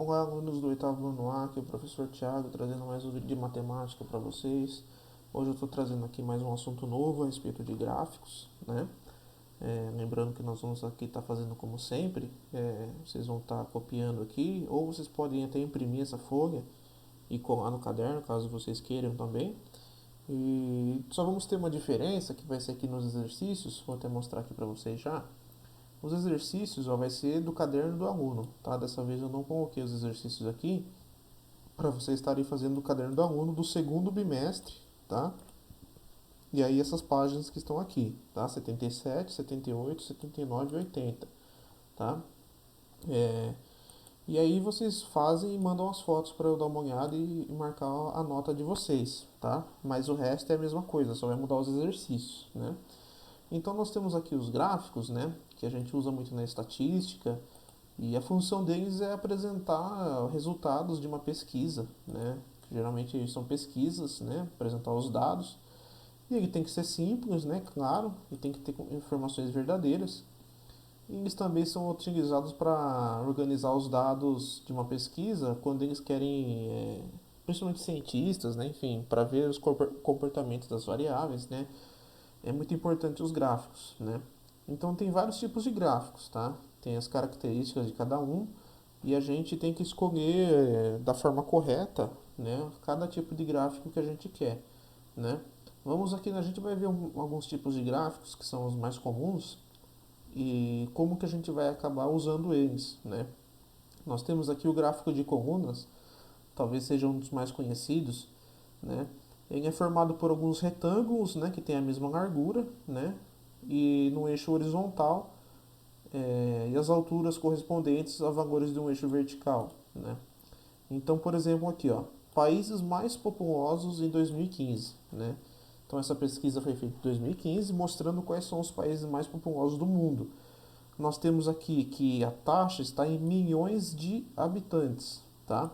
Olá, alunos do oitavo ano A, aqui é o professor Thiago, trazendo mais um vídeo de matemática para vocês. Hoje eu estou trazendo aqui mais um assunto novo a respeito de gráficos, né? Lembrando que nós vamos aqui estar fazendo como sempre, vocês vão estar copiando aqui, ou vocês podem até imprimir essa folha e colar no caderno, caso vocês queiram também. E só vamos ter uma diferença, que vai ser aqui nos exercícios, vou até mostrar aqui para vocês já. Os exercícios vai ser do caderno do aluno, tá? Dessa vez eu não coloquei os exercícios aqui para vocês estarem fazendo do caderno do aluno do segundo bimestre, tá? E aí essas páginas que estão aqui, tá? 77, 78, 79 e 80, tá? E aí vocês fazem e mandam as fotos para eu dar uma olhada e marcar a nota de vocês, tá? Mas o resto é a mesma coisa, só vai mudar os exercícios, né? Então nós temos aqui os gráficos, né? Que a gente usa muito na estatística. E a função deles é apresentar resultados de uma pesquisa, né? Geralmente são pesquisas, né? Apresentar os dados. E ele tem que ser simples, né? Claro, e tem que ter informações verdadeiras. E eles também são utilizados para organizar os dados de uma pesquisa quando eles querem, principalmente cientistas, né? Enfim, para ver os comportamentos das variáveis, né? É muito importante os gráficos, né? Então tem vários tipos de gráficos, tá? Tem as características de cada um e a gente tem que escolher da forma correta, né? Cada tipo de gráfico que a gente quer, né? Vamos aqui, a gente vai ver alguns tipos de gráficos que são os mais comuns e como que a gente vai acabar usando eles, né? Nós temos aqui o gráfico de colunas, talvez seja um dos mais conhecidos, né? Ele é formado por alguns retângulos, né, que tem a mesma largura, né, e no eixo horizontal e as alturas correspondentes a valores de um eixo vertical, né. Então, por exemplo, aqui, ó, países mais populosos em 2015, né. Então essa pesquisa foi feita em 2015, mostrando quais são os países mais populosos do mundo. Nós temos aqui que a taxa está em milhões de habitantes, tá?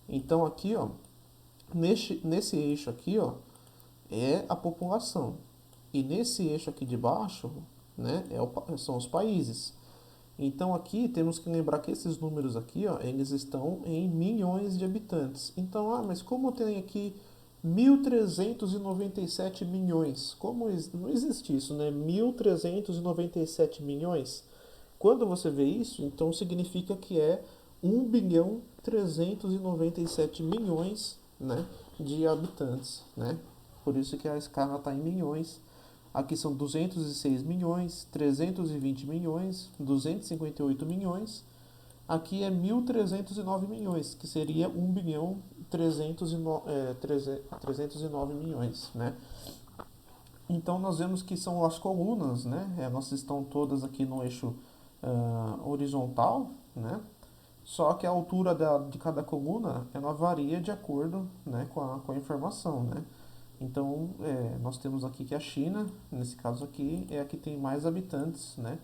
Então aqui, ó, nesse eixo aqui, ó, é a população. E nesse eixo aqui de baixo, né, são os países. Então aqui temos que lembrar que esses números aqui, ó, eles estão em milhões de habitantes. Então, mas como tem aqui 1.397 milhões? Como não existe isso, né? 1.397 milhões. Quando você vê isso, então significa que é 1.397 milhões, né, de habitantes, né? Por isso que a escala está em milhões. Aqui são 206 milhões, 320 milhões, 258 milhões. Aqui é 1.309 milhões, que seria 1.309 milhões, né? Então nós vemos que são as colunas, né? Elas estão todas aqui no eixo horizontal, né? Só que a altura de cada coluna ela varia de acordo, né, com a informação, né? Então nós temos aqui que a China, nesse caso aqui, é a que tem mais habitantes, né?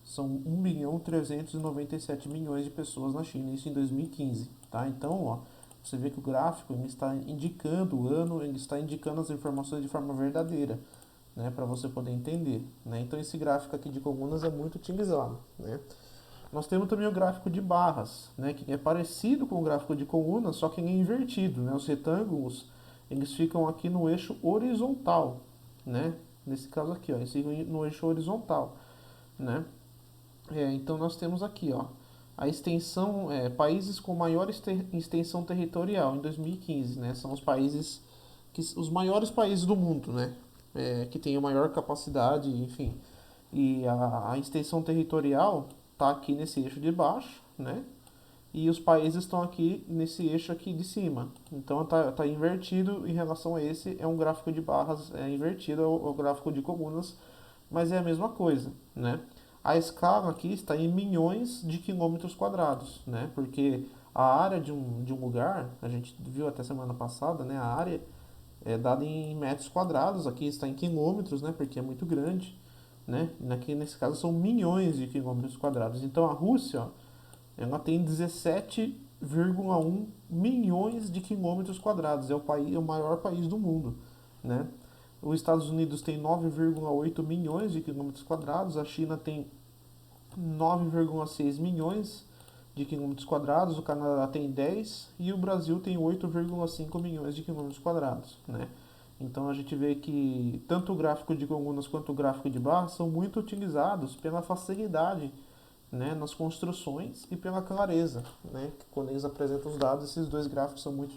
São 1.397 milhões de pessoas na China, isso em 2015, tá? Então, ó, você vê que o gráfico ele está indicando o ano, ele está indicando as informações de forma verdadeira, né, para você poder entender, né? Então esse gráfico aqui de colunas é muito utilizado, né? Nós temos também o gráfico de barras, né, que é parecido com o gráfico de colunas, só que ele é invertido, né? Os retângulos eles ficam aqui no eixo horizontal, né? Nesse caso aqui, ó, esse no eixo horizontal, né? Então nós temos aqui, ó, a extensão, países com maior extensão territorial em 2015, né? São os países os maiores países do mundo, né? Que têm a maior capacidade, enfim. E a extensão territorial está aqui nesse eixo de baixo, né? E os países estão aqui nesse eixo aqui de cima. Então tá invertido em relação a esse, é um gráfico de barras invertido ao gráfico de colunas, mas é a mesma coisa, né? A escala aqui está em milhões de quilômetros quadrados, né? Porque a área de um lugar, a gente viu até semana passada, né? A área é dada em metros quadrados, aqui está em quilômetros, né? Porque é muito grande, né? Aqui nesse caso são milhões de quilômetros quadrados. Então a Rússia, ó, ela tem 17,1 milhões de quilômetros quadrados. É o maior país do mundo, né? Os Estados Unidos tem 9,8 milhões de quilômetros quadrados. A China tem 9,6 milhões. de quilômetros quadrados, o Canadá tem 10 e o Brasil tem 8,5 milhões de quilômetros quadrados, né? Então a gente vê que tanto o gráfico de colunas quanto o gráfico de barras são muito utilizados pela facilidade, né, nas construções e pela clareza, né? Quando eles apresentam os dados, esses dois gráficos são muito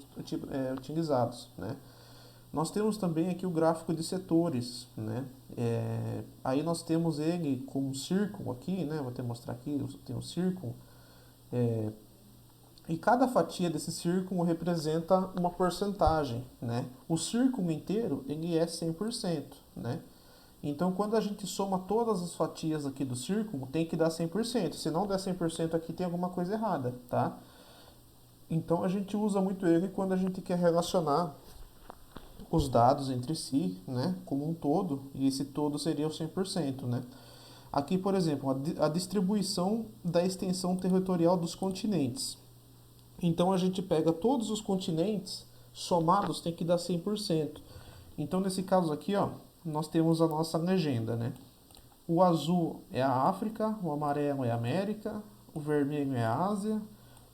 utilizados, né? Nós temos também aqui o gráfico de setores, né? Aí nós temos ele com um círculo aqui, né? Vou até mostrar aqui, tem um círculo. E cada fatia desse círculo representa uma porcentagem, né? O círculo inteiro, ele é 100%, né? Então, quando a gente soma todas as fatias aqui do círculo, tem que dar 100%. Se não der 100% aqui, tem alguma coisa errada, tá? Então, a gente usa muito ele quando a gente quer relacionar os dados entre si, né, como um todo, e esse todo seria o 100%, né? Aqui, por exemplo, a distribuição da extensão territorial dos continentes. Então, a gente pega todos os continentes somados, tem que dar 100%. Então, nesse caso aqui, ó, nós temos a nossa legenda, né? O azul é a África, o amarelo é a América, o vermelho é a Ásia,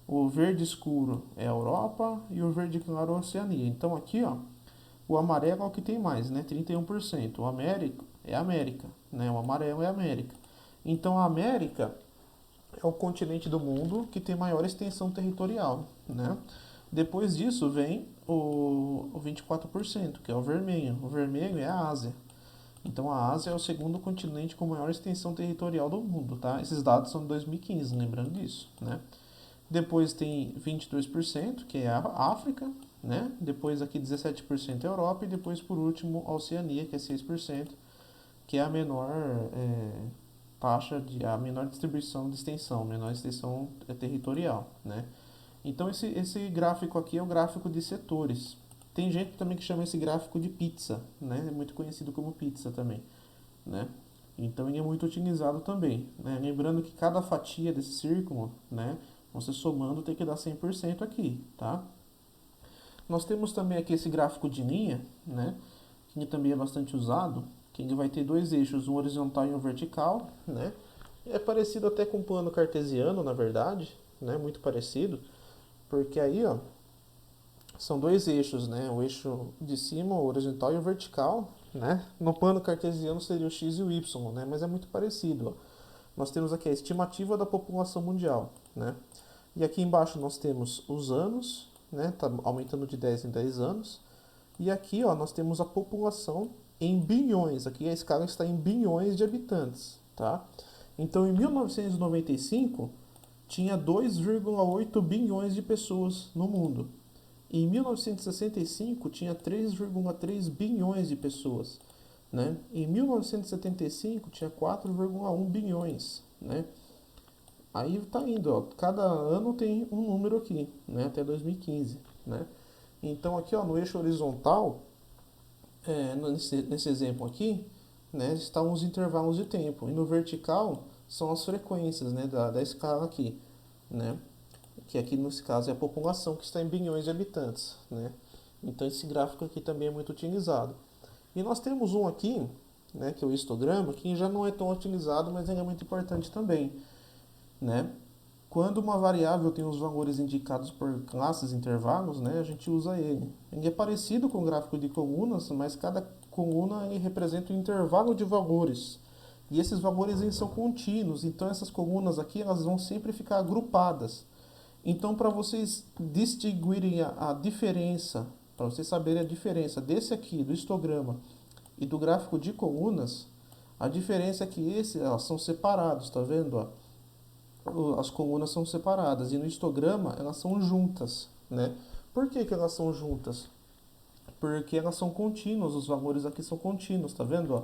o verde escuro é a Europa e o verde claro é a Oceania. Então, aqui, ó, o amarelo é o que tem mais, né? 31%. O América é a América, né? O amarelo é a América. Então, a América é o continente do mundo que tem maior extensão territorial, né? Depois disso vem o 24%, que é o vermelho. O vermelho é a Ásia. Então a Ásia é o segundo continente com maior extensão territorial do mundo, tá? Esses dados são de 2015, lembrando disso, né? Depois tem 22%, que é a África, né? Depois aqui 17% é a Europa e depois por último a Oceania, que é 6%, que é a menor a menor distribuição de extensão, menor extensão territorial, né? Então esse gráfico aqui é o gráfico de setores. Tem gente também que chama esse gráfico de pizza, né? É muito conhecido como pizza também, né? Então ele é muito utilizado também, né? Lembrando que cada fatia desse círculo, né, você somando tem que dar 100% aqui, tá? Nós temos também aqui esse gráfico de linha, né, que também é bastante usado, que ele vai ter dois eixos, um horizontal e um vertical, né? É parecido até com o plano cartesiano, na verdade, né? Muito parecido, porque aí, ó, são dois eixos, né? O eixo de cima, o horizontal e o vertical, né? No plano cartesiano seria o x e o y, né? Mas é muito parecido, ó. Nós temos aqui a estimativa da população mundial, né? E aqui embaixo nós temos os anos, né? Tá aumentando de 10 em 10 anos. E aqui, ó, nós temos a população em bilhões. Aqui a escala está em bilhões de habitantes, tá? Então, em 1995, tinha 2,8 bilhões de pessoas no mundo. Em 1965, tinha 3,3 bilhões de pessoas, né? Em 1975, tinha 4,1 bilhões, né? Aí tá indo, ó, cada ano tem um número aqui, né? Até 2015, né? Então aqui, ó, no eixo horizontal, nesse exemplo aqui, né, estão os intervalos de tempo. E no vertical são as frequências, né, da escala aqui, né? Que aqui nesse caso é a população que está em bilhões de habitantes, né? Então esse gráfico aqui também é muito utilizado. E nós temos um aqui, né, que é o histograma, que já não é tão utilizado, mas ele é muito importante também, né? Quando uma variável tem os valores indicados por classes e intervalos, né, a gente usa ele. Ele é parecido com o gráfico de colunas, mas cada coluna ele representa um intervalo de valores. E esses valores eles são contínuos, então essas colunas aqui elas vão sempre ficar agrupadas. Então, para vocês distinguirem a diferença, para vocês saberem a diferença desse aqui, do histograma, e do gráfico de colunas, a diferença é que esses elas são separados, tá vendo? Ó? As colunas são separadas e no histograma elas são juntas, né? Por que que elas são juntas? Porque elas são contínuas, os valores aqui são contínuos, tá vendo? Ó?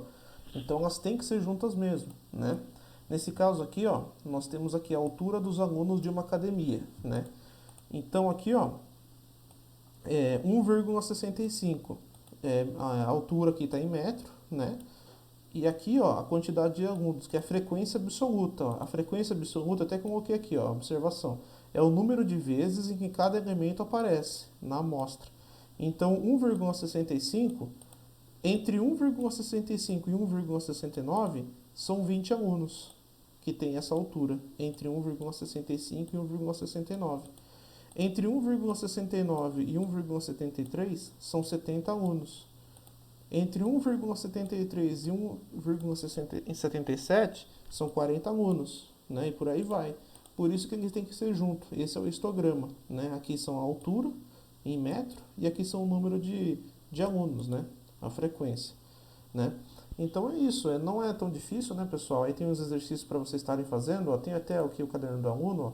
Então elas têm que ser juntas mesmo, né? Nesse caso aqui, ó, nós temos aqui a altura dos alunos de uma academia, né? Então aqui, ó, é 1,65. A altura aqui está em metro, né? E aqui, ó, a quantidade de alunos, que é a frequência absoluta. Ó. A frequência absoluta, até coloquei aqui, ó, observação. É o número de vezes em que cada elemento aparece na amostra. Então, 1,65, entre 1,65 e 1,69 são 20 alunos, que tem essa altura, entre 1,65 e 1,69. Entre 1,69 e 1,73 são 70 alunos. Entre 1,73 e 1,77 são 40 alunos, né? E por aí vai. Por isso que eles têm que ser junto. Esse é o histograma, né? Aqui são a altura em metro e aqui são o número de alunos, né? A frequência, né? Então é isso, não é tão difícil, né, pessoal? Aí tem os exercícios para vocês estarem fazendo, ó. Tem até aqui o caderno do aluno, ó.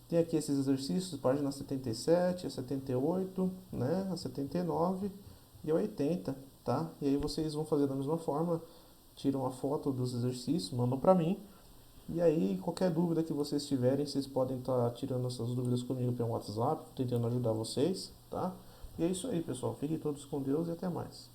Tem aqui esses exercícios, página 77, a 78, né, a 79 e a 80, tá? E aí vocês vão fazer da mesma forma, tiram a foto dos exercícios, mandam para mim. E aí, qualquer dúvida que vocês tiverem, vocês podem estar tirando essas dúvidas comigo pelo WhatsApp, tentando ajudar vocês, tá? E é isso aí, pessoal. Fiquem todos com Deus e até mais.